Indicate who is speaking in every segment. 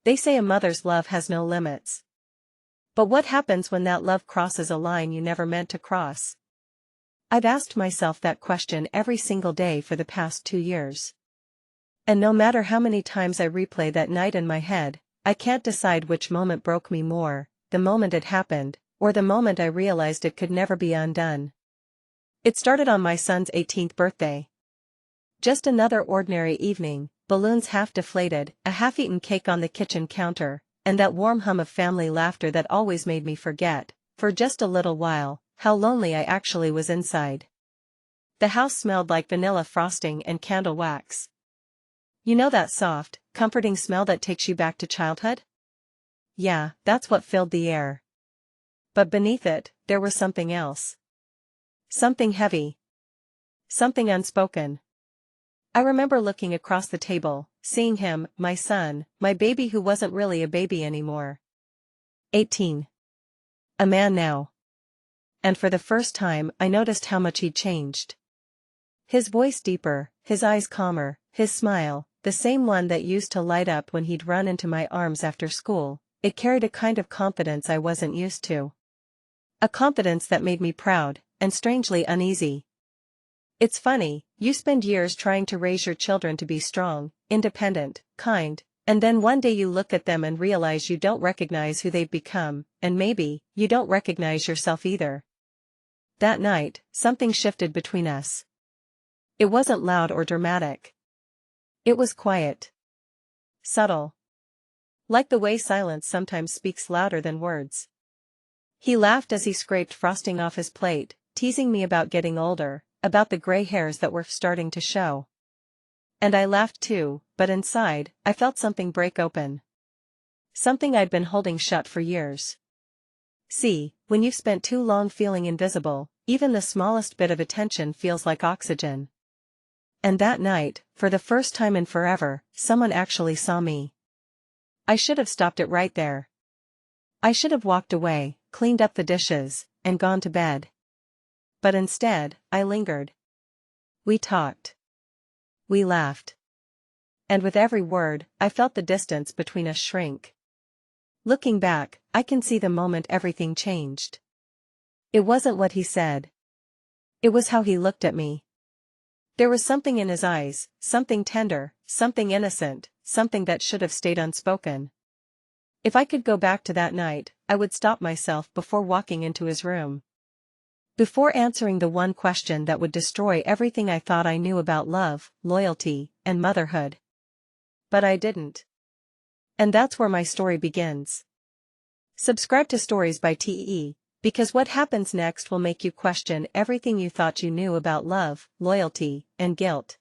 Speaker 1: They say a mother's love has no limits. But what happens when that love crosses a line you never meant to cross? I've asked myself that question every single day for the past 2 years. And no matter how many times I replay that night in my head, I can't decide which moment broke me more, the moment it happened, or the moment I realized it could never be undone. It started on my son's 18th birthday. Just another ordinary evening, balloons half deflated, a half-eaten cake on the kitchen counter, and that warm hum of family laughter that always made me forget, for just a little while, how lonely I actually was inside. The house smelled like vanilla frosting and candle wax. You know that soft, comforting smell that takes you back to childhood? Yeah, that's what filled the air. But beneath it, there was something else. Something heavy. Something unspoken. I remember looking across the table, seeing him, my son, my baby who wasn't really a baby anymore. 18. A man now. And for the first time I noticed how much he'd changed. His voice deeper, his eyes calmer, his smile, the same one that used to light up when he'd run into my arms after school, it carried a kind of confidence I wasn't used to. A confidence that made me proud, and strangely uneasy. It's funny, you spend years trying to raise your children to be strong, independent, kind, and then one day you look at them and realize you don't recognize who they've become, and maybe, you don't recognize yourself either. That night, something shifted between us. It wasn't loud or dramatic. It was quiet. Subtle. Like the way silence sometimes speaks louder than words. He laughed as he scraped frosting off his plate, teasing me about getting older, about the gray hairs that were starting to show. And I laughed too, but inside, I felt something break open. Something I'd been holding shut for years. See, when you've spent too long feeling invisible, even the smallest bit of attention feels like oxygen. And that night, for the first time in forever, someone actually saw me. I should have stopped it right there. I should have walked away, cleaned up the dishes, and gone to bed. But instead, I lingered. We talked. We laughed. And with every word, I felt the distance between us shrink. Looking back, I can see the moment everything changed. It wasn't what he said. It was how he looked at me. There was something in his eyes, something tender, something innocent, something that should have stayed unspoken. If I could go back to that night, I would stop myself before walking into his room. Before answering the one question that would destroy everything I thought I knew about love, loyalty, and motherhood. But I didn't. And that's where my story begins. Subscribe to Stories by TE, because what happens next will make you question everything you thought you knew about love, loyalty, and guilt.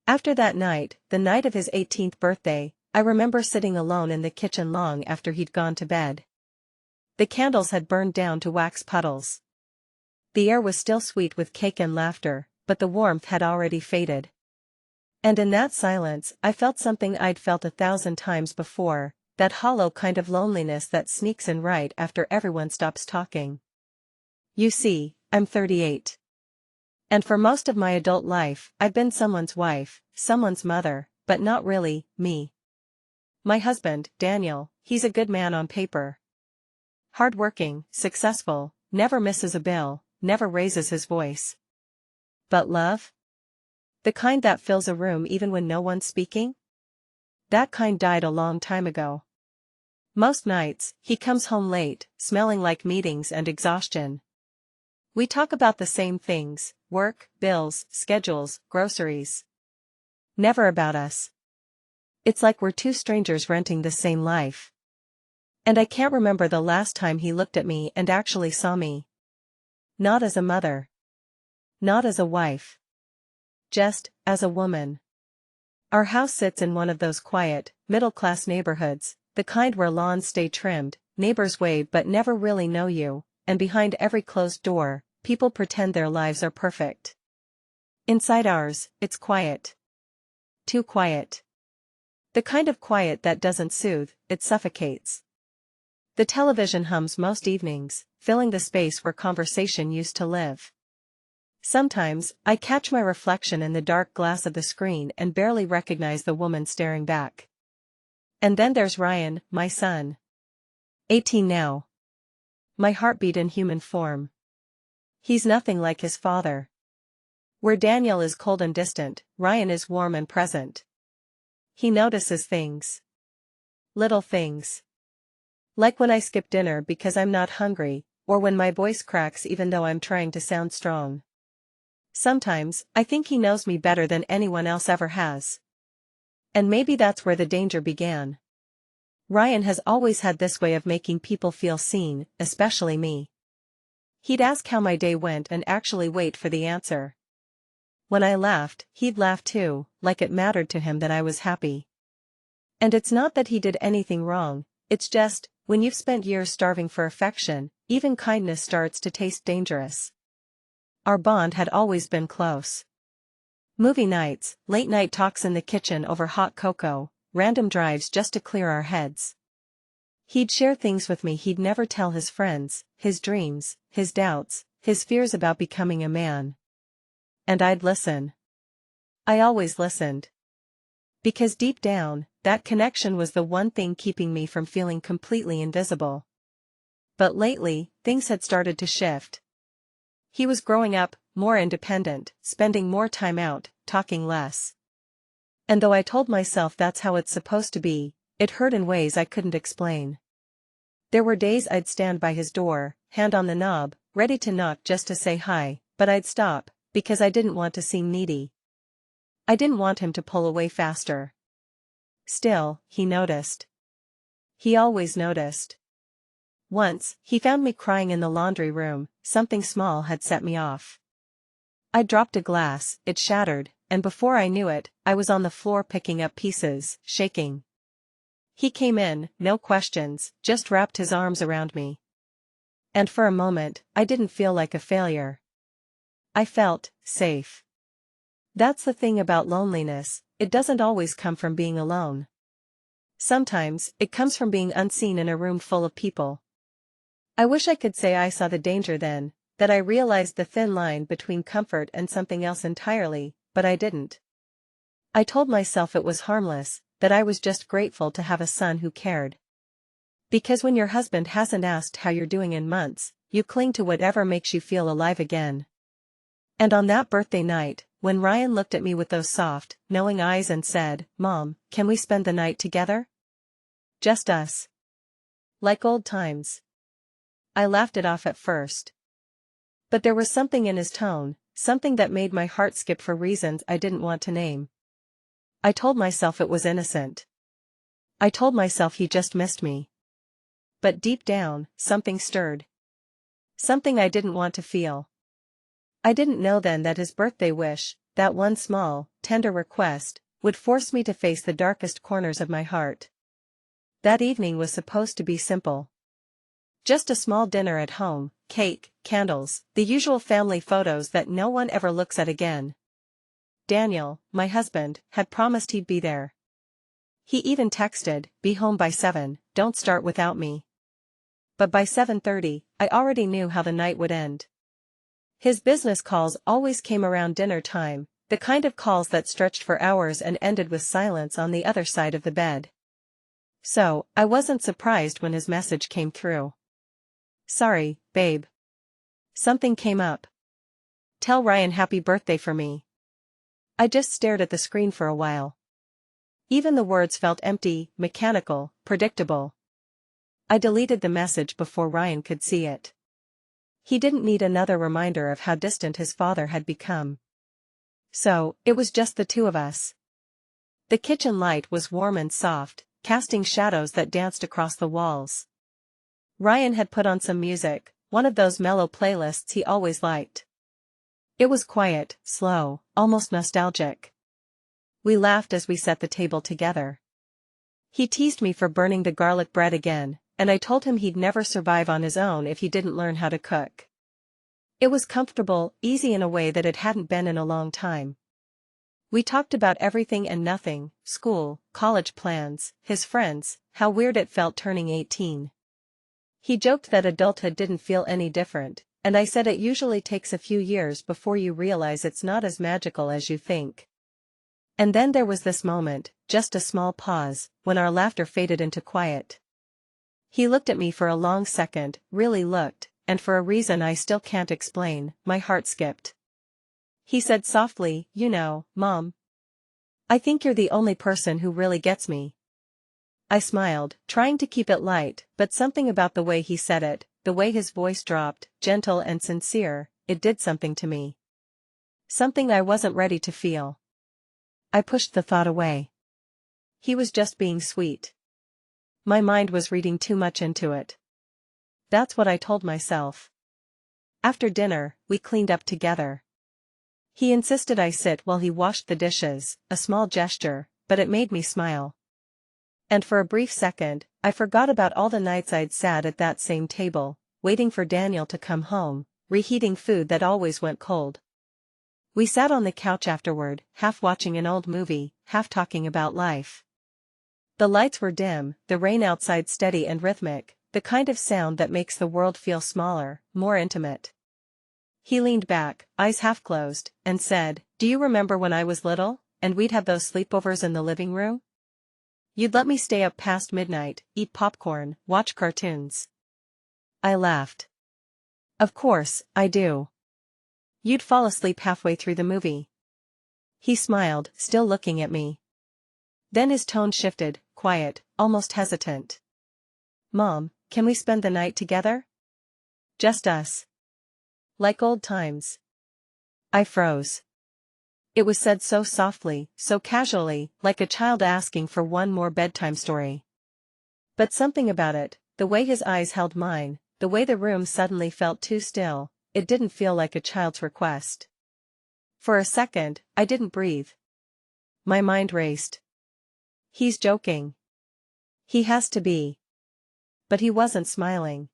Speaker 1: After that night, the night of his 18th birthday, I remember sitting alone in the kitchen long after he'd gone to bed. The candles had burned down to wax puddles. The air was still sweet with cake and laughter, but the warmth had already faded. And in that silence, I felt something I'd felt 1,000 times before, that hollow kind of loneliness that sneaks in right after everyone stops talking. You see, I'm 38. And for most of my adult life, I've been someone's wife, someone's mother, but not really, me. My husband, Daniel, he's a good man on paper. Hardworking, successful, never misses a bill, never raises his voice. But love? The kind that fills a room even when no one's speaking? That kind died a long time ago. Most nights, he comes home late, smelling like meetings and exhaustion. We talk about the same things: work, bills, schedules, groceries. Never about us. It's like we're two strangers renting the same life. And I can't remember the last time he looked at me and actually saw me. Not as a mother. Not as a wife. Just as a woman. Our house sits in one of those quiet, middle-class neighborhoods, the kind where lawns stay trimmed, neighbors wave but never really know you, and behind every closed door, people pretend their lives are perfect. Inside ours, it's quiet. Too quiet. The kind of quiet that doesn't soothe, it suffocates. The television hums most evenings, filling the space where conversation used to live. Sometimes, I catch my reflection in the dark glass of the screen and barely recognize the woman staring back. And then there's Ryan, my son. 18 now. My heartbeat in human form. He's nothing like his father. Where Daniel is cold and distant, Ryan is warm and present. He notices things. Little things. Like when I skip dinner because I'm not hungry, or when my voice cracks even though I'm trying to sound strong. Sometimes, I think he knows me better than anyone else ever has. And maybe that's where the danger began. Ryan has always had this way of making people feel seen, especially me. He'd ask how my day went and actually wait for the answer. When I laughed, he'd laugh too, like it mattered to him that I was happy. And it's not that he did anything wrong, it's just, when you've spent years starving for affection, even kindness starts to taste dangerous. Our bond had always been close. Movie nights, late-night talks in the kitchen over hot cocoa, random drives just to clear our heads. He'd share things with me he'd never tell his friends, his dreams, his doubts, his fears about becoming a man. And I'd listen. I always listened. Because deep down, that connection was the one thing keeping me from feeling completely invisible. But lately, things had started to shift. He was growing up, more independent, spending more time out, talking less. And though I told myself that's how it's supposed to be, it hurt in ways I couldn't explain. There were days I'd stand by his door, hand on the knob, ready to knock just to say hi, but I'd stop, because I didn't want to seem needy. I didn't want him to pull away faster. Still, he noticed. He always noticed. Once, he found me crying in the laundry room, something small had set me off. I dropped a glass, it shattered, and before I knew it, I was on the floor picking up pieces, shaking. He came in, no questions, just wrapped his arms around me. And for a moment, I didn't feel like a failure. I felt safe. That's the thing about loneliness, it doesn't always come from being alone. Sometimes, it comes from being unseen in a room full of people. I wish I could say I saw the danger then, that I realized the thin line between comfort and something else entirely, but I didn't. I told myself it was harmless, that I was just grateful to have a son who cared. Because when your husband hasn't asked how you're doing in months, you cling to whatever makes you feel alive again. And on that birthday night, when Ryan looked at me with those soft, knowing eyes and said, "Mom, can we spend the night together? Just us. Like old times." I laughed it off at first. But there was something in his tone, something that made my heart skip for reasons I didn't want to name. I told myself it was innocent. I told myself he just missed me. But deep down, something stirred. Something I didn't want to feel. I didn't know then that his birthday wish, that one small, tender request, would force me to face the darkest corners of my heart. That evening was supposed to be simple. Just a small dinner at home, cake, candles, the usual family photos that no one ever looks at again. Daniel, my husband, had promised he'd be there. He even texted, "Be home by 7, don't start without me." But by 7:30, I already knew how the night would end. His business calls always came around dinner time, the kind of calls that stretched for hours and ended with silence on the other side of the bed. So, I wasn't surprised when his message came through. "Sorry, babe. Something came up. Tell Ryan happy birthday for me." I just stared at the screen for a while. Even the words felt empty, mechanical, predictable. I deleted the message before Ryan could see it. He didn't need another reminder of how distant his father had become. So, it was just the two of us. The kitchen light was warm and soft, casting shadows that danced across the walls. Ryan had put on some music, one of those mellow playlists he always liked. It was quiet, slow, almost nostalgic. We laughed as we set the table together. He teased me for burning the garlic bread again, and I told him he'd never survive on his own if he didn't learn how to cook. It was comfortable, easy in a way that it hadn't been in a long time. We talked about everything and nothing, school, college plans, his friends, how weird it felt turning 18. He joked that adulthood didn't feel any different, and I said it usually takes a few years before you realize it's not as magical as you think. And then there was this moment, just a small pause, when our laughter faded into quiet. He looked at me for a long second, really looked, and for a reason I still can't explain, my heart skipped. He said softly, "You know, Mom, I think you're the only person who really gets me." I smiled, trying to keep it light, but something about the way he said it, the way his voice dropped, gentle and sincere, it did something to me. Something I wasn't ready to feel. I pushed the thought away. He was just being sweet. My mind was reading too much into it. That's what I told myself. After dinner, we cleaned up together. He insisted I sit while he washed the dishes, a small gesture, but it made me smile. And for a brief second, I forgot about all the nights I'd sat at that same table, waiting for Daniel to come home, reheating food that always went cold. We sat on the couch afterward, half watching an old movie, half talking about life. The lights were dim, the rain outside steady and rhythmic, the kind of sound that makes the world feel smaller, more intimate. He leaned back, eyes half closed, and said, "Do you remember when I was little, and we'd have those sleepovers in the living room? You'd let me stay up past midnight, eat popcorn, watch cartoons." I laughed. "Of course, I do. You'd fall asleep halfway through the movie." He smiled, still looking at me. Then his tone shifted, quiet, almost hesitant. "Mom, can we spend the night together? Just us. Like old times." I froze. It was said so softly, so casually, like a child asking for one more bedtime story. But something about it, the way his eyes held mine, the way the room suddenly felt too still, it didn't feel like a child's request. For a second, I didn't breathe. My mind raced. He's joking. He has to be. But he wasn't smiling.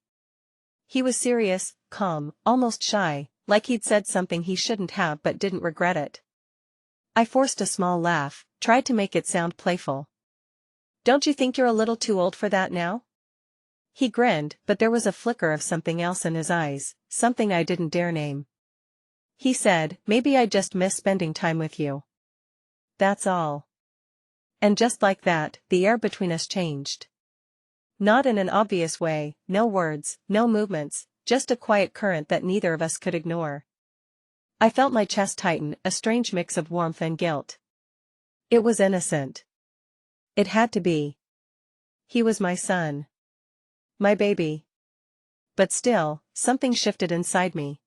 Speaker 1: He was serious, calm, almost shy, like he'd said something he shouldn't have but didn't regret it. I forced a small laugh, tried to make it sound playful. "Don't you think you're a little too old for that now?" He grinned, but there was a flicker of something else in his eyes, something I didn't dare name. He said, "Maybe I just miss spending time with you. That's all." And just like that, the air between us changed. Not in an obvious way, no words, no movements, just a quiet current that neither of us could ignore. I felt my chest tighten, a strange mix of warmth and guilt. It was innocent. It had to be. He was my son. My baby. But still, something shifted inside me.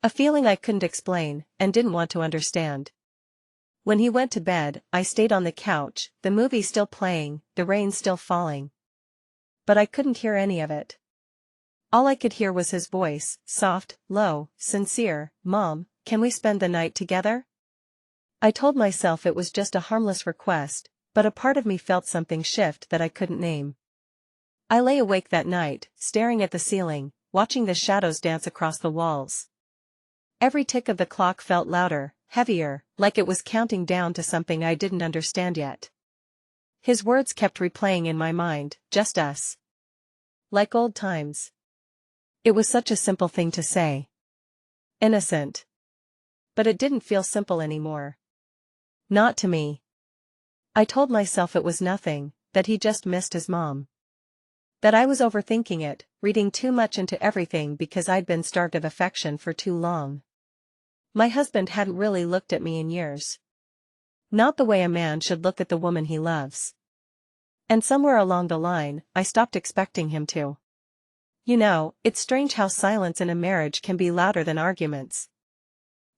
Speaker 1: A feeling I couldn't explain, and didn't want to understand. When he went to bed, I stayed on the couch, the movie still playing, the rain still falling. But I couldn't hear any of it. All I could hear was his voice, soft, low, sincere, "Mom, can we spend the night together?" I told myself it was just a harmless request, but a part of me felt something shift that I couldn't name. I lay awake that night, staring at the ceiling, watching the shadows dance across the walls. Every tick of the clock felt louder, heavier, like it was counting down to something I didn't understand yet. His words kept replaying in my mind, "Just us. Like old times." It was such a simple thing to say. Innocent. But it didn't feel simple anymore. Not to me. I told myself it was nothing, that he just missed his mom. That I was overthinking it, reading too much into everything because I'd been starved of affection for too long. My husband hadn't really looked at me in years. Not the way a man should look at the woman he loves. And somewhere along the line, I stopped expecting him to. You know, it's strange how silence in a marriage can be louder than arguments.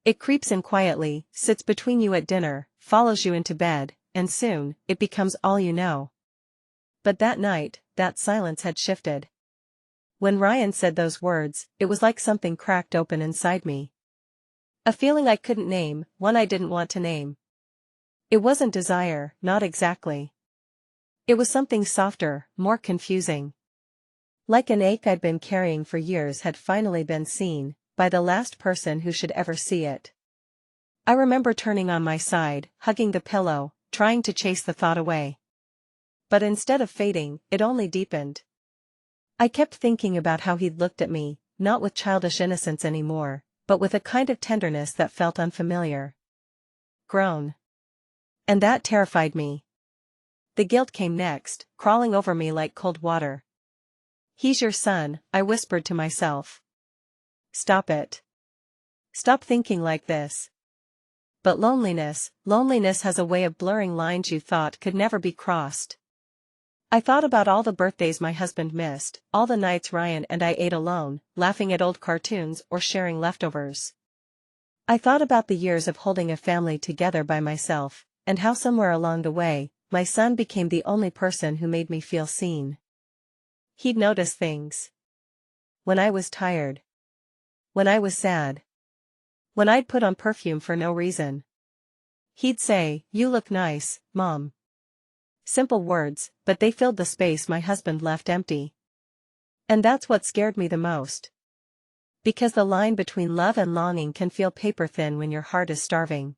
Speaker 1: It creeps in quietly, sits between you at dinner, follows you into bed, and soon, it becomes all you know. But that night, that silence had shifted. When Ryan said those words, it was like something cracked open inside me. A feeling I couldn't name, one I didn't want to name. It wasn't desire, not exactly. It was something softer, more confusing. Like an ache I'd been carrying for years had finally been seen, by the last person who should ever see it. I remember turning on my side, hugging the pillow, trying to chase the thought away. But instead of fading, it only deepened. I kept thinking about how he'd looked at me, not with childish innocence anymore, but with a kind of tenderness that felt unfamiliar. Grown. And that terrified me. The guilt came next, crawling over me like cold water. He's your son, I whispered to myself. Stop it. Stop thinking like this. But loneliness has a way of blurring lines you thought could never be crossed. I thought about all the birthdays my husband missed, all the nights Ryan and I ate alone, laughing at old cartoons or sharing leftovers. I thought about the years of holding a family together by myself, and how somewhere along the way, my son became the only person who made me feel seen. He'd notice things. When I was tired. When I was sad. When I'd put on perfume for no reason. He'd say, "You look nice, Mom." Simple words, but they filled the space my husband left empty. And that's what scared me the most. Because the line between love and longing can feel paper thin when your heart is starving.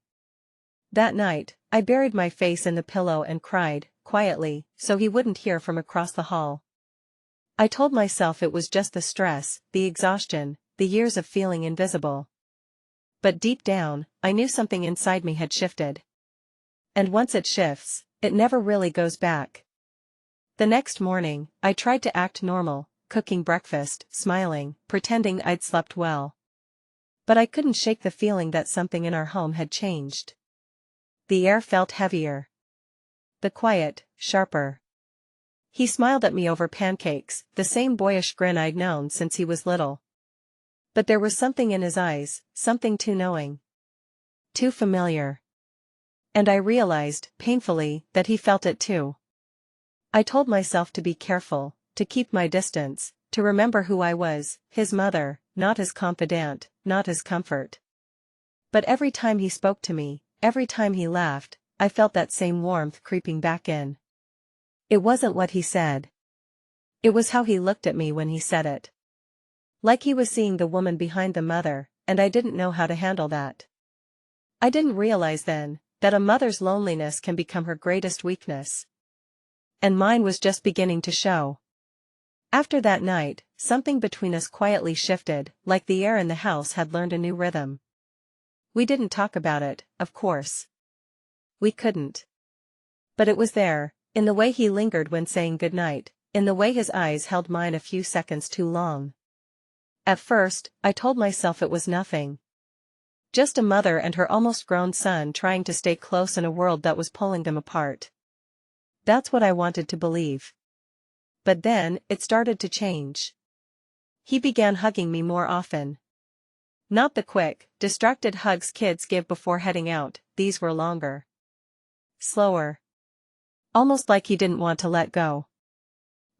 Speaker 1: That night, I buried my face in the pillow and cried, quietly, so he wouldn't hear from across the hall. I told myself it was just the stress, the exhaustion, the years of feeling invisible. But deep down, I knew something inside me had shifted. And once it shifts, it never really goes back. The next morning, I tried to act normal, cooking breakfast, smiling, pretending I'd slept well. But I couldn't shake the feeling that something in our home had changed. The air felt heavier. The quiet, sharper. He smiled at me over pancakes, the same boyish grin I'd known since he was little. But there was something in his eyes, something too knowing. Too familiar. And I realized, painfully, that he felt it too. I told myself to be careful, to keep my distance, to remember who I was, his mother, not his confidant, not his comfort. But every time he spoke to me, every time he laughed, I felt that same warmth creeping back in. It wasn't what he said. It was how he looked at me when he said it. Like he was seeing the woman behind the mother, and I didn't know how to handle that. I didn't realize then, that a mother's loneliness can become her greatest weakness. And mine was just beginning to show. After that night, something between us quietly shifted, like the air in the house had learned a new rhythm. We didn't talk about it, of course. We couldn't. But it was there, in the way he lingered when saying goodnight, in the way his eyes held mine a few seconds too long. At first, I told myself it was nothing. Just a mother and her almost grown son trying to stay close in a world that was pulling them apart. That's what I wanted to believe. But then, it started to change. He began hugging me more often. Not the quick, distracted hugs kids give before heading out, these were longer. Slower. Almost like he didn't want to let go.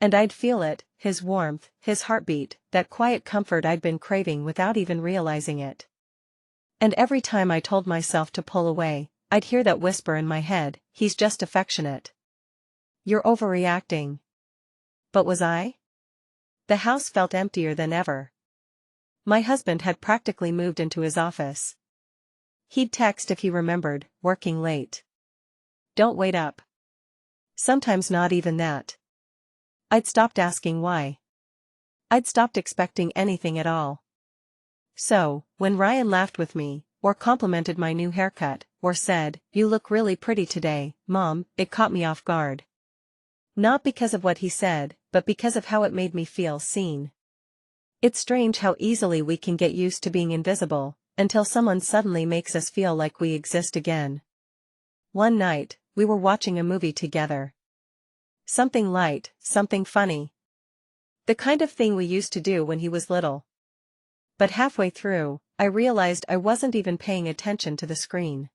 Speaker 1: And I'd feel it, his warmth, his heartbeat, that quiet comfort I'd been craving without even realizing it. And every time I told myself to pull away, I'd hear that whisper in my head, "He's just affectionate. You're overreacting." But was I? The house felt emptier than ever. My husband had practically moved into his office. He'd text if he remembered, working late. "Don't wait up." Sometimes not even that. I'd stopped asking why. I'd stopped expecting anything at all. So, when Ryan laughed with me, or complimented my new haircut, or said, "You look really pretty today, Mom," it caught me off guard. Not because of what he said, but because of how it made me feel seen. It's strange how easily we can get used to being invisible, until someone suddenly makes us feel like we exist again. One night, we were watching a movie together. Something light, something funny. The kind of thing we used to do when he was little. But halfway through, I realized I wasn't even paying attention to the screen.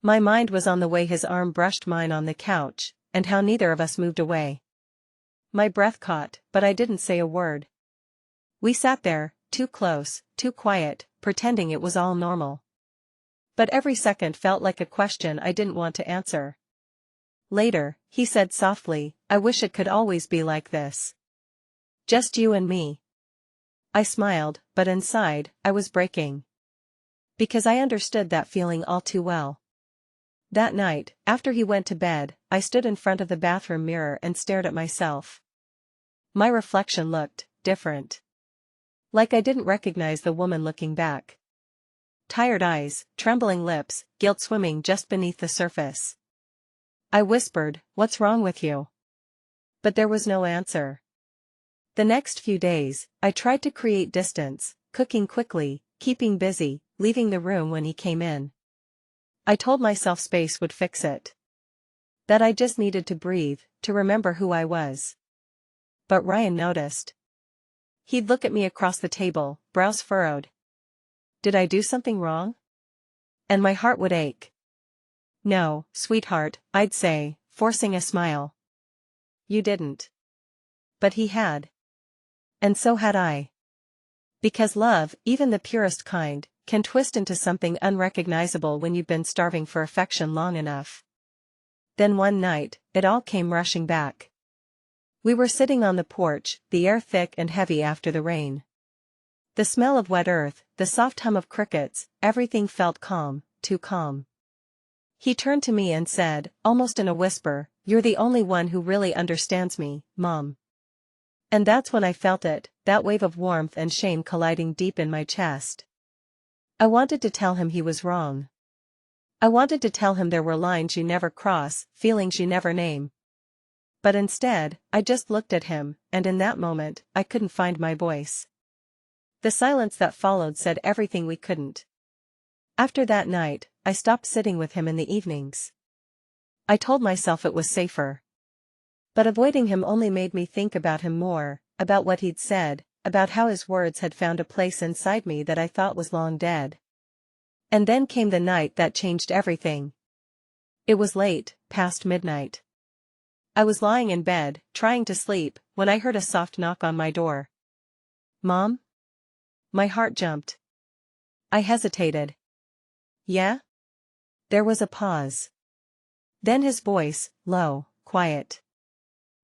Speaker 1: My mind was on the way his arm brushed mine on the couch, and how neither of us moved away. My breath caught, but I didn't say a word. We sat there, too close, too quiet, pretending it was all normal. But every second felt like a question I didn't want to answer. Later, he said softly, "I wish it could always be like this. Just you and me." I smiled, but inside, I was breaking. Because I understood that feeling all too well. That night, after he went to bed, I stood in front of the bathroom mirror and stared at myself. My reflection looked different. Like I didn't recognize the woman looking back. Tired eyes, trembling lips, guilt swimming just beneath the surface. I whispered, "What's wrong with you?" But there was no answer. The next few days, I tried to create distance, cooking quickly, keeping busy, leaving the room when he came in. I told myself space would fix it. That I just needed to breathe, to remember who I was. But Ryan noticed. He'd look at me across the table, brows furrowed. Did I do something wrong? And my heart would ache. No, sweetheart, I'd say, forcing a smile. You didn't. But he had. And so had I. Because love, even the purest kind, can twist into something unrecognizable when you've been starving for affection long enough. Then one night, it all came rushing back. We were sitting on the porch, the air thick and heavy after the rain. The smell of wet earth, the soft hum of crickets, everything felt calm, too calm. He turned to me and said, almost in a whisper, "You're the only one who really understands me, Mom." And that's when I felt it, that wave of warmth and shame colliding deep in my chest. I wanted to tell him he was wrong. I wanted to tell him there were lines you never cross, feelings you never name. But instead, I just looked at him, and in that moment, I couldn't find my voice. The silence that followed said everything we couldn't. After that night, I stopped sitting with him in the evenings. I told myself it was safer. But avoiding him only made me think about him more, about what he'd said, about how his words had found a place inside me that I thought was long dead. And then came the night that changed everything. It was late, past midnight. I was lying in bed, trying to sleep, when I heard a soft knock on my door. "Mom?" My heart jumped. I hesitated. "Yeah?" There was a pause. Then his voice, low, quiet.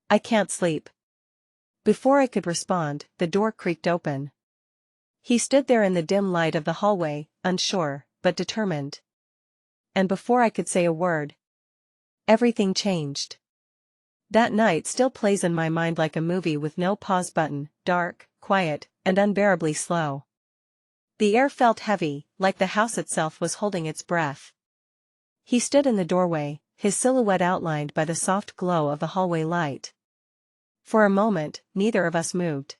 Speaker 1: "I can't sleep." Before I could respond, the door creaked open. He stood there in the dim light of the hallway, unsure, but determined. And before I could say a word, everything changed. That night still plays in my mind like a movie with no pause button, dark, quiet, and unbearably slow. The air felt heavy, like the house itself was holding its breath. He stood in the doorway, his silhouette outlined by the soft glow of the hallway light. For a moment, neither of us moved.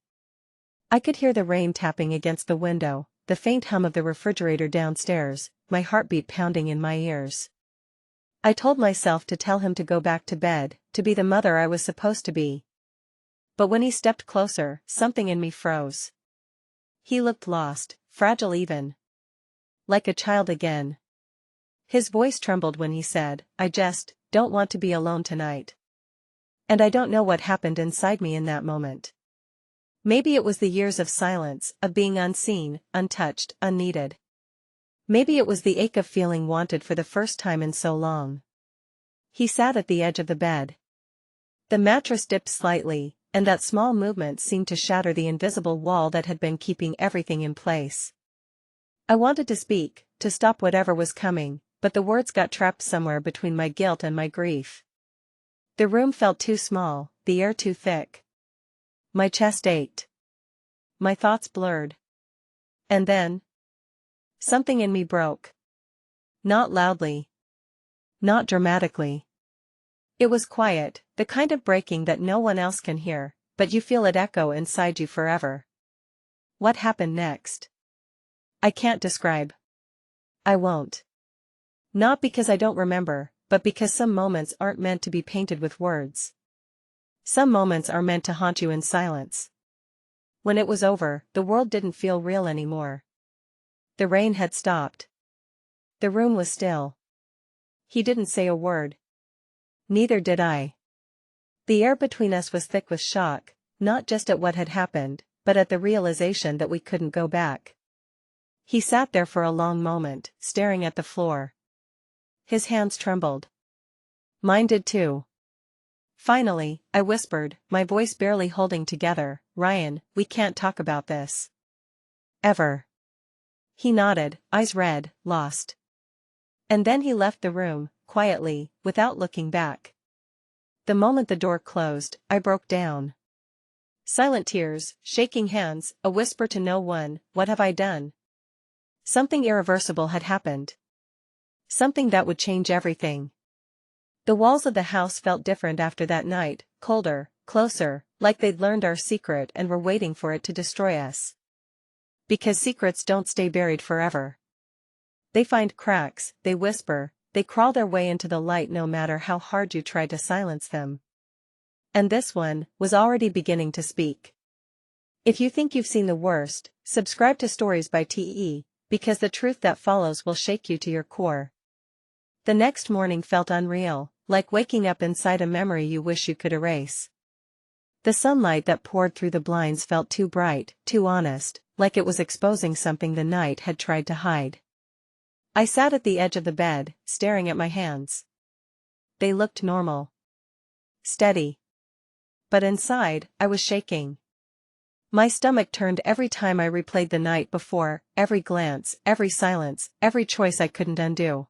Speaker 1: I could hear the rain tapping against the window, the faint hum of the refrigerator downstairs, my heartbeat pounding in my ears. I told myself to tell him to go back to bed, to be the mother I was supposed to be. But when he stepped closer, something in me froze. He looked lost, fragile even. Like a child again. His voice trembled when he said, "I just don't want to be alone tonight." And I don't know what happened inside me in that moment. Maybe it was the years of silence, of being unseen, untouched, unneeded. Maybe it was the ache of feeling wanted for the first time in so long. He sat at the edge of the bed. The mattress dipped slightly, and that small movement seemed to shatter the invisible wall that had been keeping everything in place. I wanted to speak, to stop whatever was coming, but the words got trapped somewhere between my guilt and my grief. The room felt too small, the air too thick. My chest ached. My thoughts blurred. And then, something in me broke. Not loudly. Not dramatically. It was quiet, the kind of breaking that no one else can hear, but you feel it echo inside you forever. What happened next? I can't describe. I won't. Not because I don't remember, but because some moments aren't meant to be painted with words. Some moments are meant to haunt you in silence. When it was over, the world didn't feel real anymore. The rain had stopped. The room was still. He didn't say a word. Neither did I. The air between us was thick with shock, not just at what had happened, but at the realization that we couldn't go back. He sat there for a long moment, staring at the floor. His hands trembled. Mine did too. Finally, I whispered, my voice barely holding together, "Ryan, we can't talk about this. Ever." He nodded, eyes red, lost. And then he left the room, quietly, without looking back. The moment the door closed, I broke down. Silent tears, shaking hands, a whisper to no one, "What have I done?" Something irreversible had happened. Something that would change everything. The walls of the house felt different after that night, colder, closer, like they'd learned our secret and were waiting for it to destroy us. Because secrets don't stay buried forever. They find cracks, they whisper, they crawl their way into the light no matter how hard you try to silence them. And this one was already beginning to speak. If you think you've seen the worst, subscribe to Stories by TE, because the truth that follows will shake you to your core. The next morning felt unreal, like waking up inside a memory you wish you could erase. The sunlight that poured through the blinds felt too bright, too honest, like it was exposing something the night had tried to hide. I sat at the edge of the bed, staring at my hands. They looked normal. Steady. But inside, I was shaking. My stomach turned every time I replayed the night before, every glance, every silence, every choice I couldn't undo.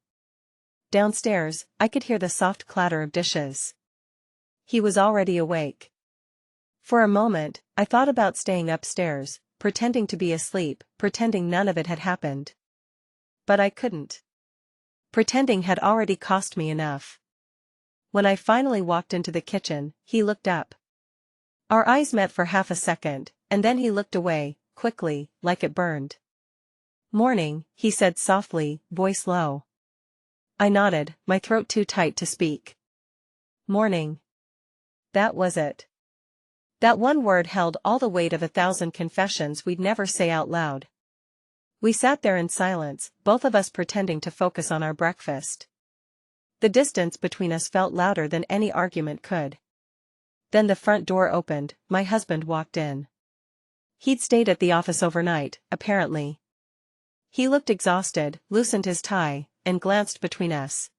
Speaker 1: Downstairs, I could hear the soft clatter of dishes. He was already awake. For a moment, I thought about staying upstairs, pretending to be asleep, pretending none of it had happened. But I couldn't. Pretending had already cost me enough. When I finally walked into the kitchen, he looked up. Our eyes met for half a second, and then he looked away, quickly, like it burned. "Morning," he said softly, voice low. I nodded, my throat too tight to speak. "Morning." That was it. That one word held all the weight of 1,000 confessions we'd never say out loud. We sat there in silence, both of us pretending to focus on our breakfast. The distance between us felt louder than any argument could. Then the front door opened, my husband walked in. He'd stayed at the office overnight, apparently. He looked exhausted, loosened his tie, and glanced between us.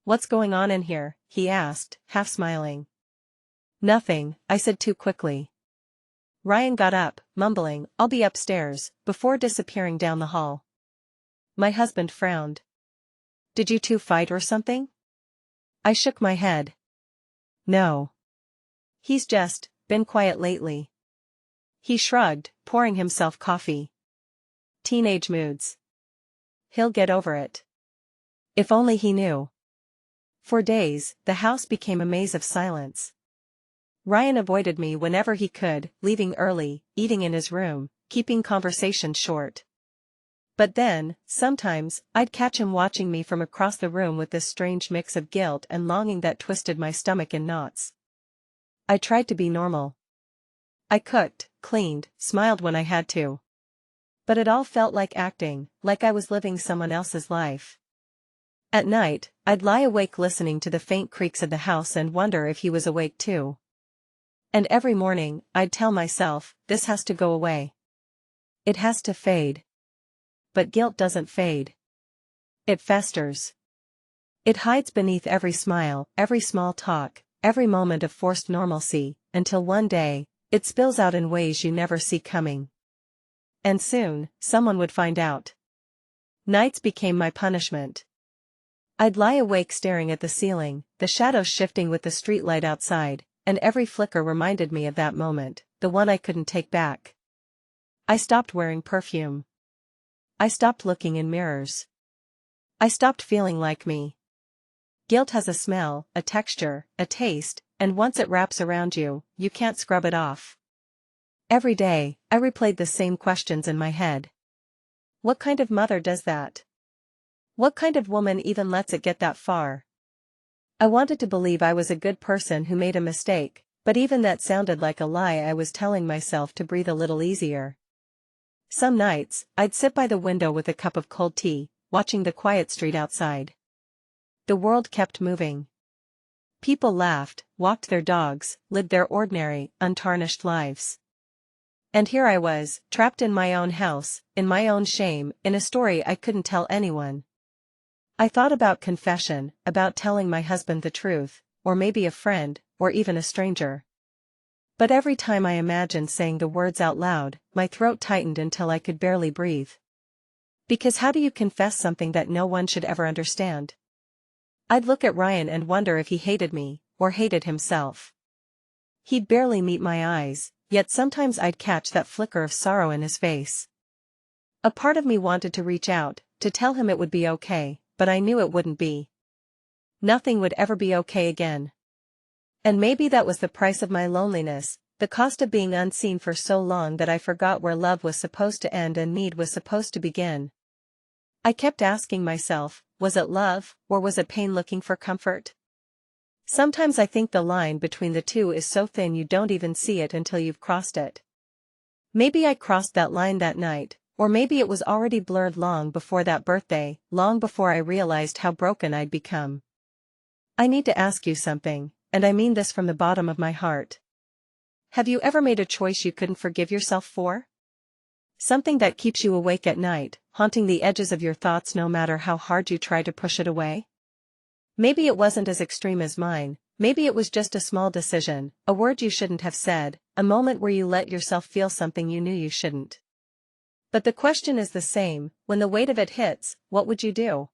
Speaker 1: "What's going on in here?" he asked, half smiling. "Nothing," I said too quickly. Ryan got up, mumbling, "I'll be upstairs," before disappearing down the hall. My husband frowned. "Did you two fight or something?" I shook my head. "No. He's just been quiet lately." He shrugged, pouring himself coffee. "Teenage moods. He'll get over it." If only he knew. For days, the house became a maze of silence. Ryan avoided me whenever he could, leaving early, eating in his room, keeping conversations short. But then, sometimes, I'd catch him watching me from across the room with this strange mix of guilt and longing that twisted my stomach in knots. I tried to be normal. I cooked, cleaned, smiled when I had to. But it all felt like acting, like I was living someone else's life. At night, I'd lie awake listening to the faint creaks of the house and wonder if he was awake too. And every morning, I'd tell myself, this has to go away. It has to fade. But guilt doesn't fade. It festers. It hides beneath every smile, every small talk, every moment of forced normalcy, until one day, it spills out in ways you never see coming. And soon, someone would find out. Nights became my punishment. I'd lie awake staring at the ceiling, the shadows shifting with the streetlight outside, and every flicker reminded me of that moment, the one I couldn't take back. I stopped wearing perfume. I stopped looking in mirrors. I stopped feeling like me. Guilt has a smell, a texture, a taste, and once it wraps around you, you can't scrub it off. Every day, I replayed the same questions in my head. What kind of mother does that? What kind of woman even lets it get that far? I wanted to believe I was a good person who made a mistake, but even that sounded like a lie I was telling myself to breathe a little easier. Some nights, I'd sit by the window with a cup of cold tea, watching the quiet street outside. The world kept moving. People laughed, walked their dogs, lived their ordinary, untarnished lives. And here I was, trapped in my own house, in my own shame, in a story I couldn't tell anyone. I thought about confession, about telling my husband the truth, or maybe a friend, or even a stranger. But every time I imagined saying the words out loud, my throat tightened until I could barely breathe. Because how do you confess something that no one should ever understand? I'd look at Ryan and wonder if he hated me, or hated himself. He'd barely meet my eyes, yet sometimes I'd catch that flicker of sorrow in his face. A part of me wanted to reach out, to tell him it would be okay, but I knew it wouldn't be. nothing would ever be okay again. And maybe that was the price of my loneliness, the cost of being unseen for so long that I forgot where love was supposed to end and need was supposed to begin. I kept asking myself, was it love, or was it pain looking for comfort? Sometimes I think the line between the two is so thin you don't even see it until you've crossed it. Maybe I crossed that line that night, or maybe it was already blurred long before that birthday, long before I realized how broken I'd become. I need to ask you something, and I mean this from the bottom of my heart. Have you ever made a choice you couldn't forgive yourself for? Something that keeps you awake at night, haunting the edges of your thoughts no matter how hard you try to push it away? Maybe it wasn't as extreme as mine, maybe it was just a small decision, a word you shouldn't have said, a moment where you let yourself feel something you knew you shouldn't. But the question is the same, when the weight of it hits, what would you do?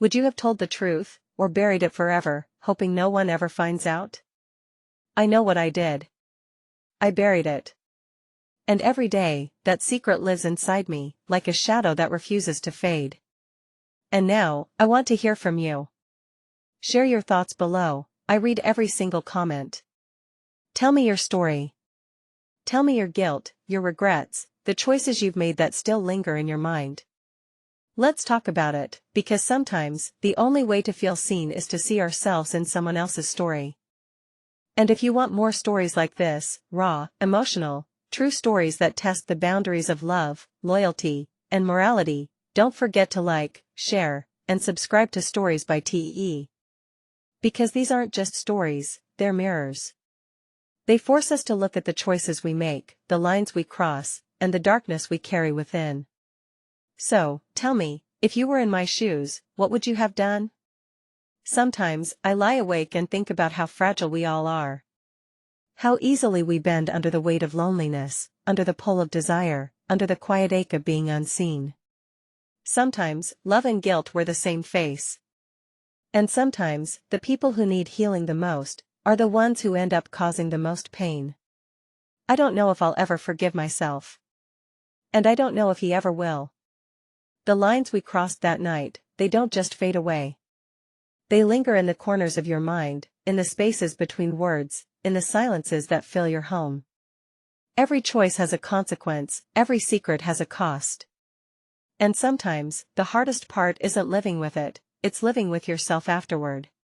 Speaker 1: Would you have told the truth, or buried it forever, hoping no one ever finds out? I know what I did. I buried it. And every day, that secret lives inside me, like a shadow that refuses to fade. And now, I want to hear from you. Share your thoughts below, I read every single comment. Tell me your story. Tell me your guilt, your regrets, the choices you've made that still linger in your mind. Let's talk about it, because sometimes, the only way to feel seen is to see ourselves in someone else's story. And if you want more stories like this, raw, emotional, true stories that test the boundaries of love, loyalty, and morality, don't forget to like, share, and subscribe to Stories by TE. Because these aren't just stories, they're mirrors. They force us to look at the choices we make, the lines we cross, and the darkness we carry within. So, tell me, if you were in my shoes, what would you have done? Sometimes, I lie awake and think about how fragile we all are. How easily we bend under the weight of loneliness, under the pull of desire, under the quiet ache of being unseen. Sometimes, love and guilt wear the same face. And sometimes, the people who need healing the most, are the ones who end up causing the most pain. I don't know if I'll ever forgive myself. And I don't know if he ever will. The lines we crossed that night, they don't just fade away. They linger in the corners of your mind, in the spaces between words, in the silences that fill your home. Every choice has a consequence, every secret has a cost. And sometimes, the hardest part isn't living with it, it's living with yourself afterward.